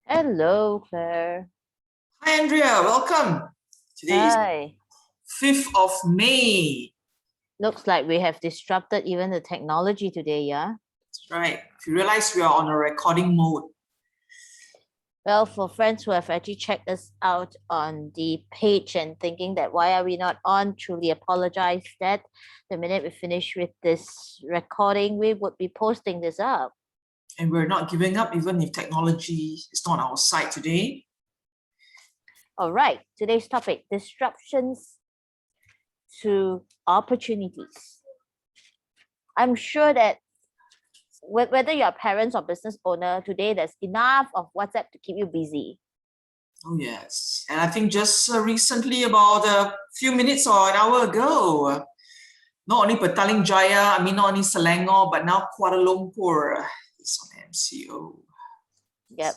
Hello, Claire. Hi, Andrea. Welcome. Today is Hi. 5th of May. Looks like we have disrupted even the technology today, yeah? That's right. If you realize we are on a recording mode. Well, for friends who have actually checked us out on the page and thinking that why are we not on, truly apologize that the minute we finish with this recording, we would be posting this up. And we're not giving up even if technology is not on our side today. All right, today's topic, disruptions to opportunities. I'm sure that whether you're parents or business owner, today there's enough of WhatsApp to keep you busy. Oh, yes. And I think just recently, about a few minutes or an hour ago, not only Petaling Jaya, not only Selangor, but now Kuala Lumpur is on MCO. Yep.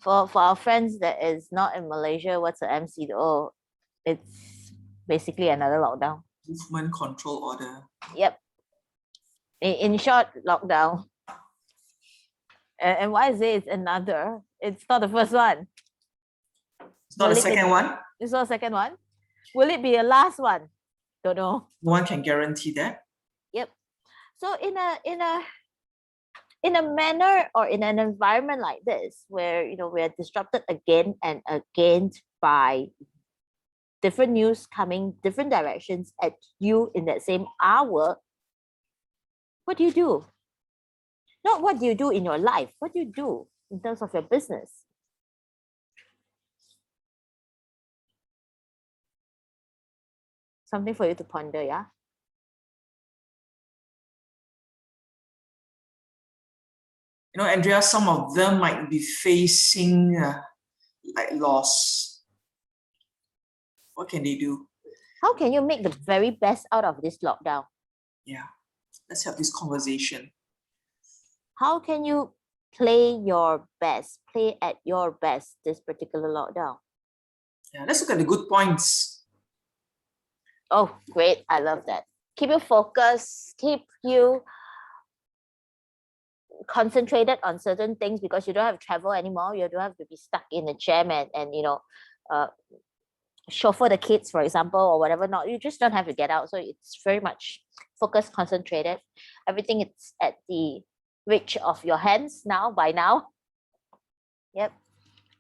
For our friends that is not in Malaysia, what's the MCO? It's basically another lockdown. Movement Control Order. Yep. In short, lockdown. And why is it another? It's not the first one. It's not the second one? It's not the second one. Will it be a last one? Don't know. No one can guarantee that. Yep. So in a manner or in an environment like this, where we are disrupted again and again by different news coming different directions at you in that same hour, what do you do? Not what do you do in your life, what do you do in terms of your business? Something for you to ponder, yeah? Andrea, some of them might be facing like loss. What can they do? How can you make the very best out of this lockdown? Yeah, let's have this conversation. How can you play at your best this particular lockdown? Yeah, let's look at the good points. Oh, great. I love that. Keep you focused, keep you concentrated on certain things because you don't have to travel anymore. You don't have to be stuck in a jam and chauffeur the kids, for example, or whatever. Not, you just don't have to get out. So it's very much focused, concentrated. Everything is at the reach of your hands now, by now. Yep.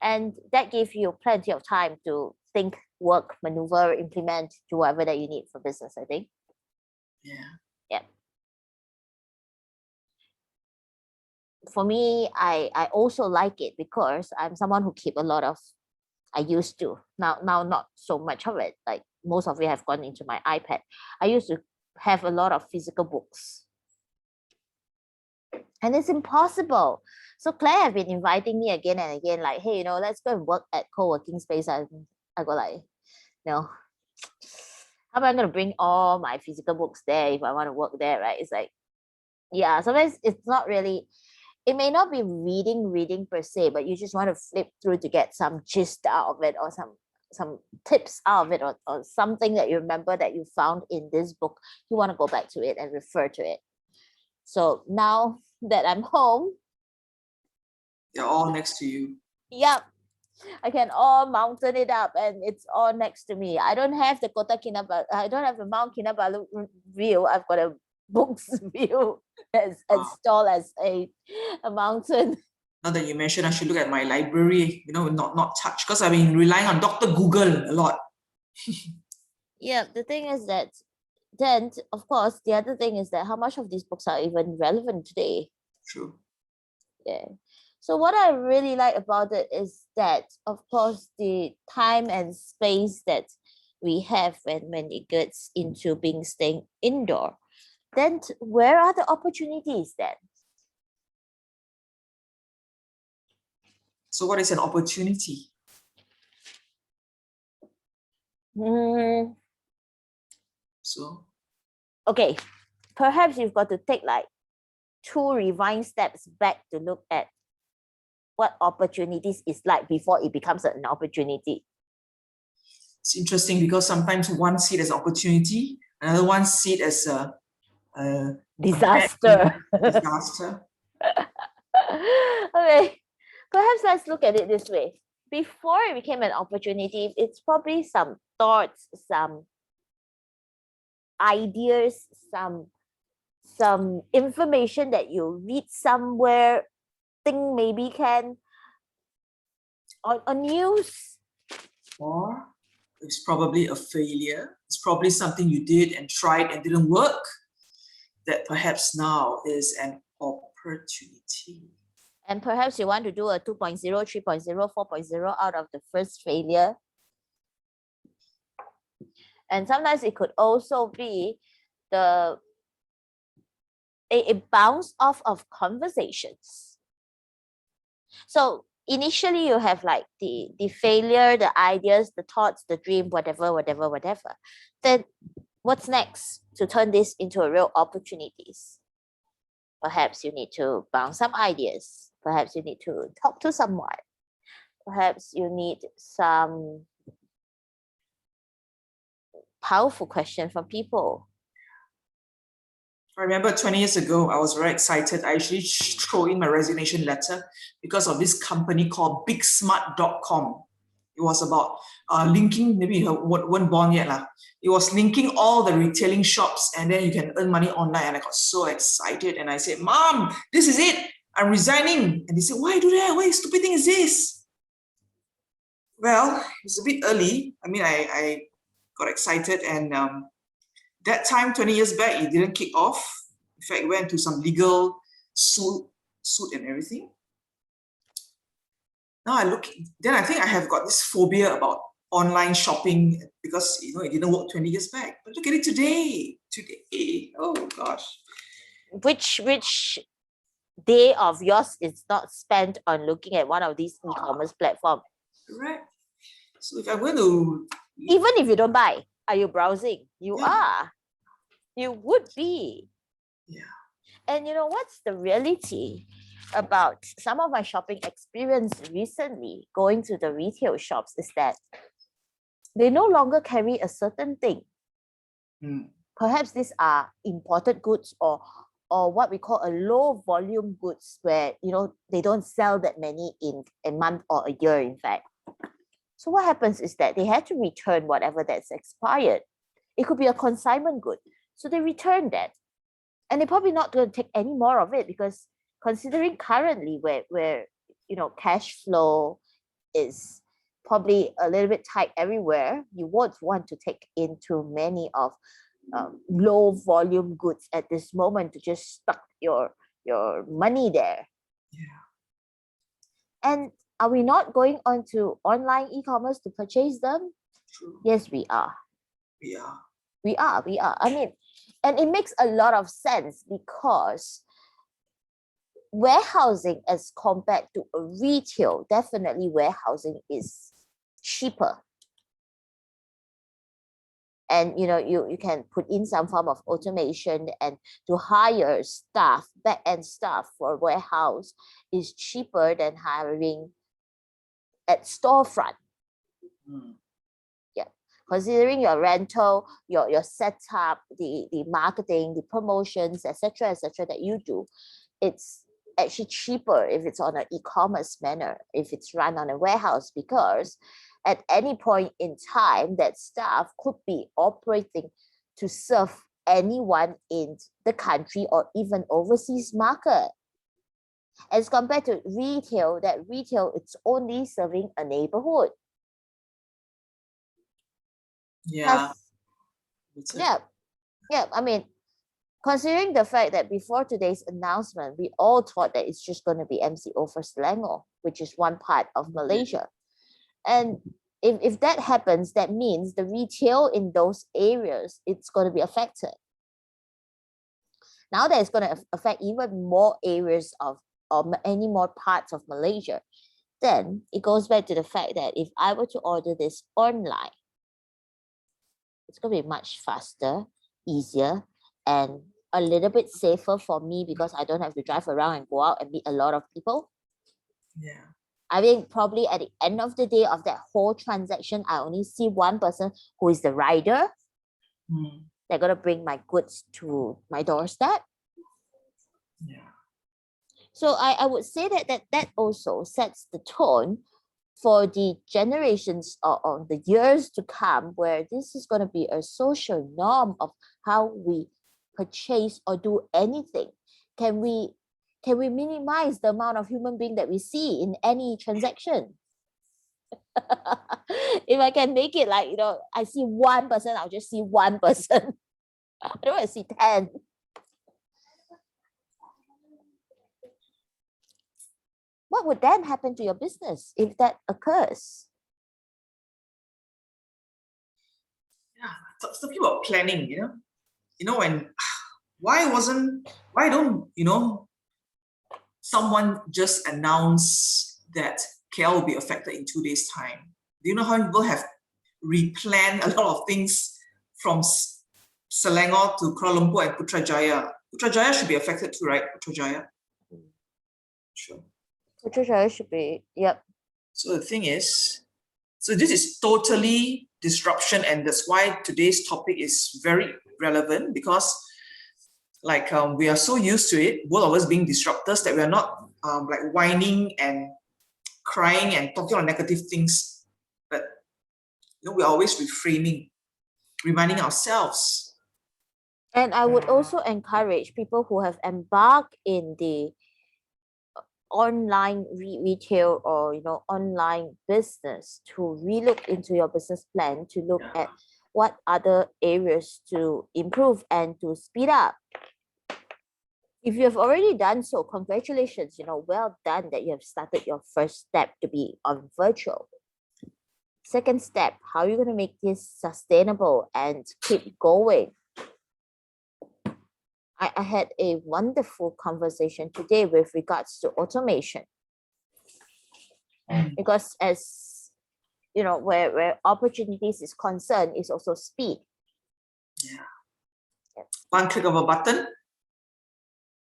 And that gives you plenty of time to think, work, maneuver, implement, do whatever that you need for business, I think. Yeah. Yep. For me, I also like it because I'm someone who keep a lot of, I used to, now not so much of it, like most of it have gone into my iPad. I used to have a lot of physical books. And it's impossible. So Claire have been inviting me again and again, like, hey, let's go and work at co-working space. I go like, how am I going to bring all my physical books there if I want to work there, right? It's like, yeah, sometimes it's not really, it may not be reading per se, but you just want to flip through to get some gist out of it or some tips out of it or something that you remember that you found in this book. You want to go back to it and refer to it. So now that I'm home, they're all next to you. Yep. I can all mountain it up and it's all next to me. I don't have the Kota Kinabalu, I don't have the Mount Kinabalu view. I've got a books view as tall as a mountain. Now that you mentioned, I should look at my library, not touch, because I've been relying on Dr. Google a lot. Yeah, the thing is that then, of course, the other thing is that how much of these books are even relevant today? True. Yeah. So what I really like about it is that, of course, the time and space that we have when it gets into staying indoor, then where are the opportunities then? So what is an opportunity? So? Okay, perhaps you've got to take like 2 rewind steps back to look at what opportunities is like before it becomes an opportunity. It's interesting because sometimes one see it as opportunity, another one see it as a disaster. Disaster. Okay, Perhaps let's look at it this way. Before it became an opportunity, it's probably some thoughts, some ideas, some information that you read somewhere, think maybe can on news. Or it's probably a failure. It's probably something you did and tried and didn't work. That perhaps now is an opportunity. And perhaps you want to do a 2.0, 3.0, 4.0 out of the first failure. And sometimes it could also be a bounce off of conversations. So initially you have like the failure, the ideas, the thoughts, the dream, whatever. Then what's next to turn this into a real opportunities? Perhaps you need to bounce some ideas. Perhaps you need to talk to someone. Perhaps you need some powerful question from people. I remember 20 years ago, I was very excited. I actually threw in my resignation letter because of this company called bigsmart.com. It was about linking, maybe you weren't born yet. It was linking all the retailing shops and then you can earn money online. And I got so excited and I said, Mom, this is it. I'm resigning. And they said, why do that? What stupid thing is this? Well, it's a bit early. I mean, I got excited and that time, 20 years back, it didn't kick off. In fact, it went to some legal suit and everything. Now I think I have got this phobia about online shopping because it didn't work 20 years back. But look at it today. Oh gosh. Which day of yours is not spent on looking at one of these e-commerce platforms? Correct. So if I'm going to, even if you don't buy, are you browsing? You are. You would be. Yeah. And what's the reality about some of my shopping experience recently going to the retail shops is that they no longer carry a certain thing. Perhaps these are imported goods or what we call a low volume goods where they don't sell that many in a month or a year, in fact. So what happens is that they had to return whatever that's expired. It could be a consignment good. So they return that. And they're probably not going to take any more of it because considering currently where cash flow is probably a little bit tight everywhere, you won't want to take in too many of low volume goods at this moment to just stuck your money there. Yeah. And are we not going on to online e-commerce to purchase them? True. Yes, we are. We are. I mean, and it makes a lot of sense because warehousing as compared to a retail, definitely warehousing is cheaper. And you can put in some form of automation and to hire staff, back-end staff for warehouse is cheaper than hiring at storefront. Yeah, considering your rental, your setup, the marketing, the promotions, etc., that you do, it's actually cheaper if it's on an e-commerce manner, if it's run on a warehouse, because at any point in time, that staff could be operating to serve anyone in the country or even overseas market. As compared to retail, it's only serving a neighborhood. Yeah. Yeah. I mean, considering the fact that before today's announcement, we all thought that it's just going to be MCO for Selangor, which is one part of Malaysia. And if that happens, that means the retail in those areas, it's going to be affected. Now that it's going to affect even more areas or any more parts of Malaysia, then it goes back to the fact that if I were to order this online, it's going to be much faster, easier, and a little bit safer for me because I don't have to drive around and go out and meet a lot of people. Yeah. I mean, probably at the end of the day of that whole transaction, I only see one person who is the rider. They're going to bring my goods to my doorstep. Yeah. So I would say that also sets the tone for the generations or the years to come, where this is going to be a social norm of how we purchase or do anything. Can we minimize the amount of human being that we see in any transaction? If I can make it like, I see one person, I'll just see one person. I don't want to see 10. What would then happen to your business if that occurs? Yeah, talking about planning, when why don't someone just announce that KL will be affected in 2 days' time? Do you know how people have replanned a lot of things from Selangor to Kuala Lumpur and Putrajaya? Putrajaya should be affected too, right? Putrajaya. Sure. Putrajaya should be, yep. So the thing is, this is totally disruption, and that's why today's topic is very relevant, because we are so used to it, both of us being disruptors, that we are not like whining and crying and talking on negative things, but we're always reframing, reminding ourselves. And I would also encourage people who have embarked in the online retail or online business to relook into your business plan, to look at what other areas to improve and to speed up. If you have already done so, congratulations, well done that you have started your first step to be on virtual. Second step, how are you going to make this sustainable and keep going? I had a wonderful conversation today with regards to automation. Because as where opportunities is concerned is also speed. Yeah. One click of a button.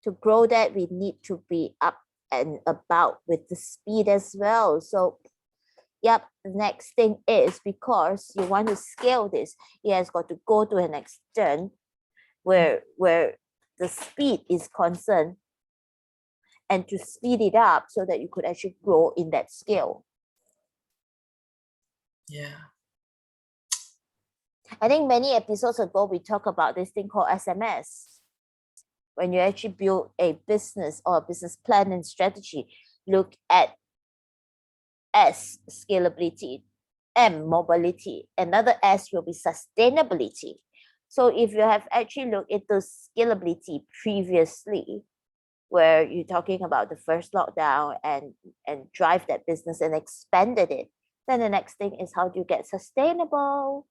To grow that, we need to be up and about with the speed as well. So yep, the next thing is, because you want to scale this, it has got to go to an extent where the speed is concerned, and to speed it up so that you could actually grow in that scale. Yeah. I think many episodes ago, we talked about this thing called SMS. When you actually build a business or a business plan and strategy, look at S, scalability, M, mobility. Another S will be sustainability. So if you have actually looked into scalability previously, where you're talking about the first lockdown and drive that business and expanded it, then the next thing is, how do you get sustainable?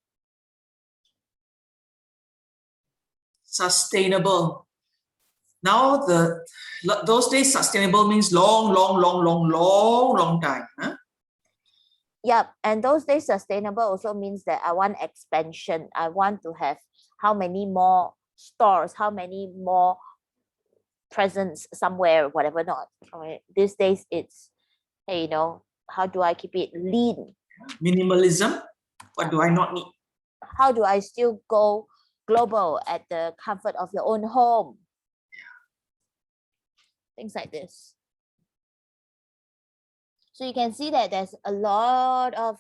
Sustainable. Now those days, sustainable means long time. Huh? Yep, and those days sustainable also means that I want expansion. I want to have how many more stores, how many more presence somewhere, whatever not. These days it's, hey, how do I keep it lean? Minimalism. What do I not need? How do I still go global at the comfort of your own home? Things like this. So you can see that there's a lot of,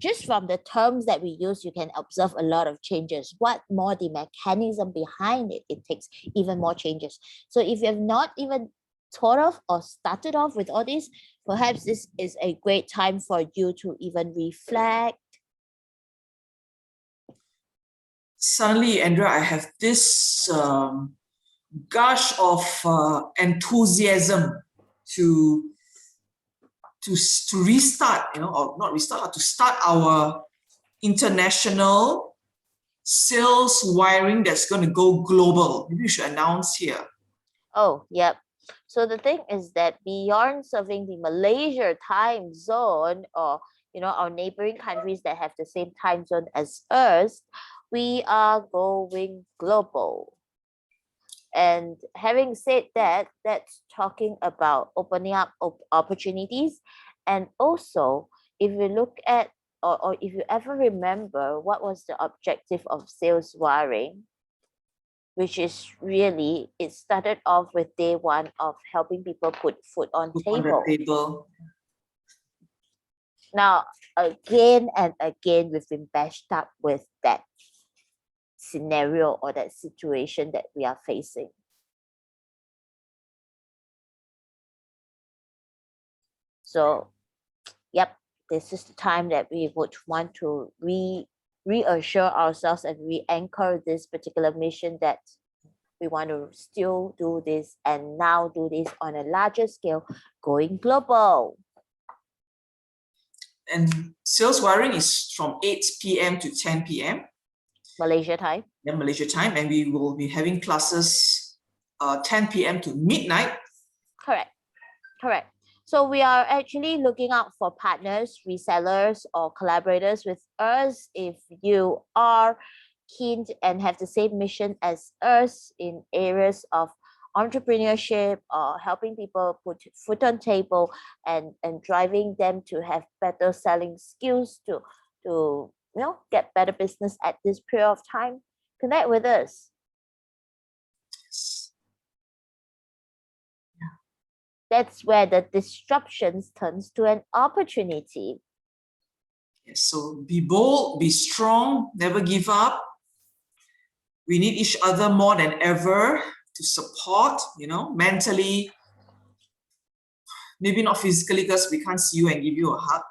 just from the terms that we use, you can observe a lot of changes. What more the mechanism behind it, it takes even more changes. So if you have not even thought of or started off with all this, perhaps this is a great time for you to even reflect. Suddenly, Andrea, I have this gush of enthusiasm to restart, or not restart, to start our international sales wiring that's going to go global. Maybe we should announce here. Oh, yep. So the thing is that beyond serving the Malaysia time zone, or our neighboring countries that have the same time zone as us, we are going global. And having said that, that's talking about opening up opportunities. And also, if you look at, or if you ever remember, what was the objective of sales wiring? which is really, it started off with day one of helping people put food on Food on the table. table. Now, again and again, we've been bashed up with that scenario or that situation that we are facing. So, yep, this is the time that we would want to reassure ourselves and re-anchor this particular mission that we want to still do this and now do this on a larger scale, going global. And sales wiring is from 8 p.m. to 10 p.m. Malaysia time. Then Malaysia time, and we will be having classes 10 p.m. to midnight. Correct. Correct. So we are actually looking out for partners, resellers, or collaborators with us. If you are keen and have the same mission as us in areas of entrepreneurship or helping people put food on table and driving them to have better selling skills to get better business at this period of time, connect with us. That's where the disruptions turns to an opportunity. Yes, so be bold, be strong, never give up. We need each other more than ever to support, mentally. Maybe not physically because we can't see you and give you a hug.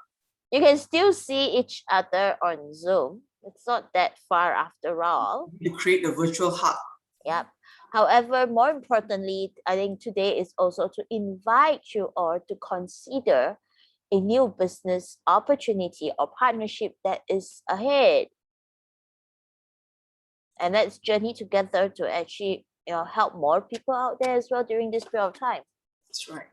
You can still see each other on Zoom. It's not that far after all. You create a virtual hug. Yep. However, more importantly, I think today is also to invite you or to consider a new business opportunity or partnership that is ahead. And let's journey together to actually help more people out there as well during this period of time. That's right.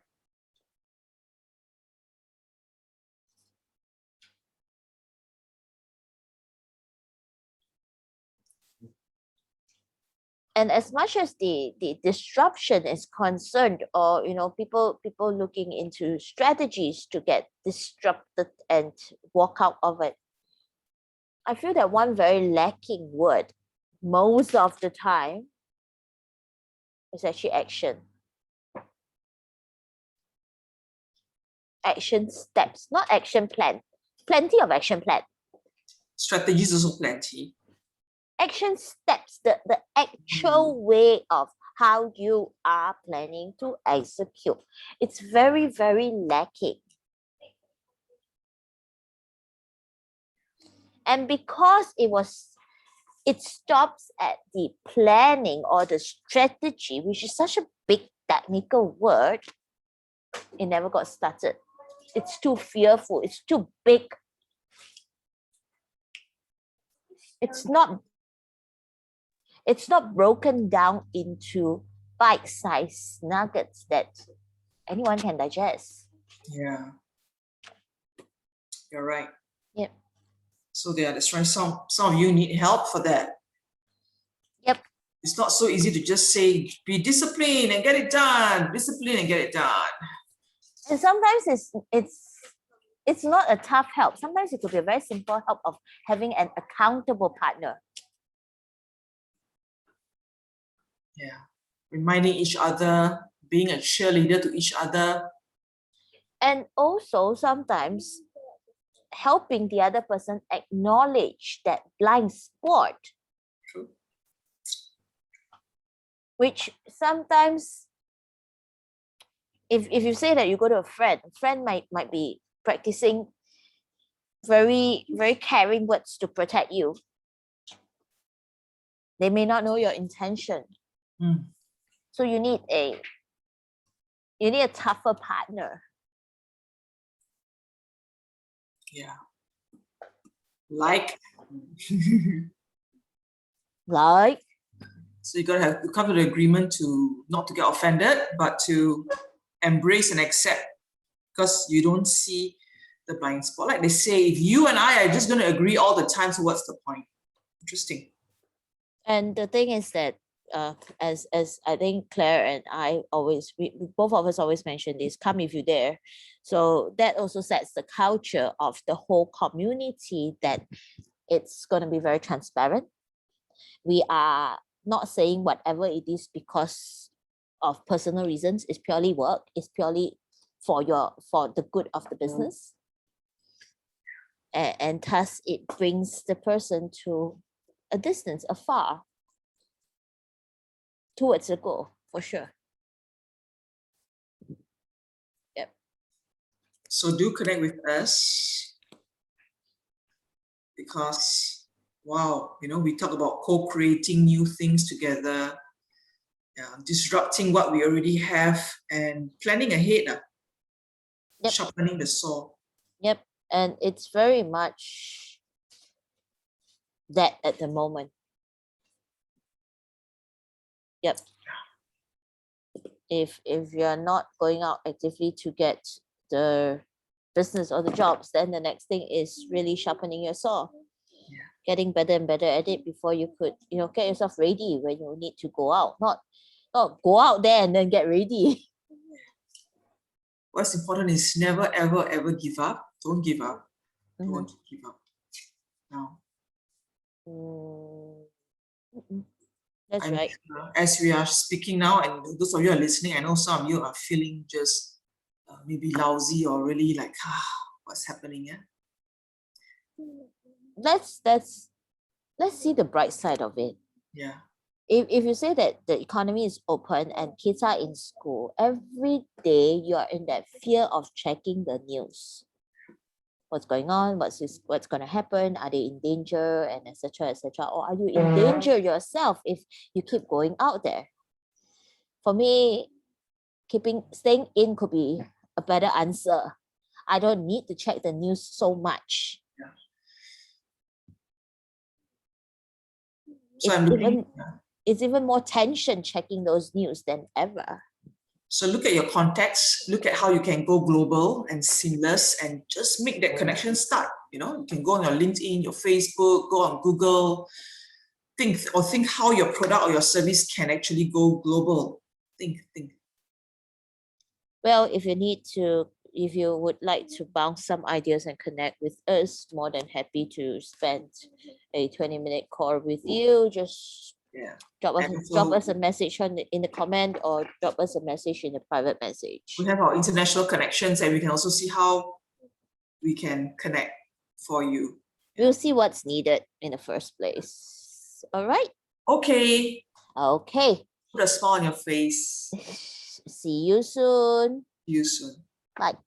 And as much as the disruption is concerned, or people looking into strategies to get disrupted and walk out of it, I feel that one very lacking word most of the time is actually action. Action steps, not action plan. Plenty of action plan. Strategies also plenty. Action steps, the actual way of how you are planning to execute. It's very, very lacking. And because it stops at the planning or the strategy, which is such a big technical word, it never got started. It's too fearful. It's too big. It's not broken down into bite-sized nuggets that anyone can digest. Yeah. You're right. Yep. So that's right. Some of you need help for that. Yep. It's not so easy to just say, be disciplined and get it done. Discipline and get it done. And sometimes it's not a tough help. Sometimes it could be a very simple help of having an accountable partner. Yeah. Reminding each other, being a cheerleader to each other. And also sometimes helping the other person acknowledge that blind spot. True. Which sometimes, if you say that you go to a friend might be practicing very, very caring words to protect you. They may not know your intention. So you need a tougher partner. Yeah. Like. So you gotta come to the agreement to not to get offended, but to embrace and accept, because you don't see the blind spot. Like they say, if you and I are just going to agree all the time, so what's the point? Interesting. And the thing is that as I think Claire and I always, both of us always mention this, come if you dare. So that also sets the culture of the whole community, that it's going to be very transparent. We are not saying whatever it is because of personal reasons. It's purely work. It's purely for the good of the business. And thus it brings the person to a distance, afar, towards the goal, for sure. Yep. So do connect with us, because wow, we talk about co-creating new things together, disrupting what we already have, and planning ahead, Yep. sharpening the saw. Yep. And it's very much that at the moment. Yep. If you're not going out actively to get the business or the jobs, then the next thing is really sharpening your saw. Yeah. Getting better and better at it before you could, get yourself ready when you need to go out. Not go out there and then get ready. What's important is never, ever, ever give up. Don't give up. Don't give up. No. That's right. As we are speaking now, and those of you who are listening, I know some of you are feeling just maybe lousy or really like, what's happening? Yeah. Let's see the bright side of it. Yeah. If you say that the economy is open and kids are in school, every day you are in that fear of checking the news. What's going on? What's going to happen? Are they in danger? And etc. etc. Or are you in danger yourself if you keep going out there? For me, staying in could be a better answer. I don't need to check the news so much. Yeah. So it's even more tension checking those news than ever. So look at your context, look at how you can go global and seamless, and just make that connection start. You can go on your LinkedIn, your Facebook, go on Google, think how your product or your service can actually go global. Think. Well, if you would like to bounce some ideas and connect with us, more than happy to spend a 20-minute call with you. Just drop us a message in the comment, or drop us a message in the private message. We have our international connections, and we can also see how we can connect for you. We'll see what's needed in the first place. All right. Okay. Put a smile on your face. See you soon. See you soon. Bye.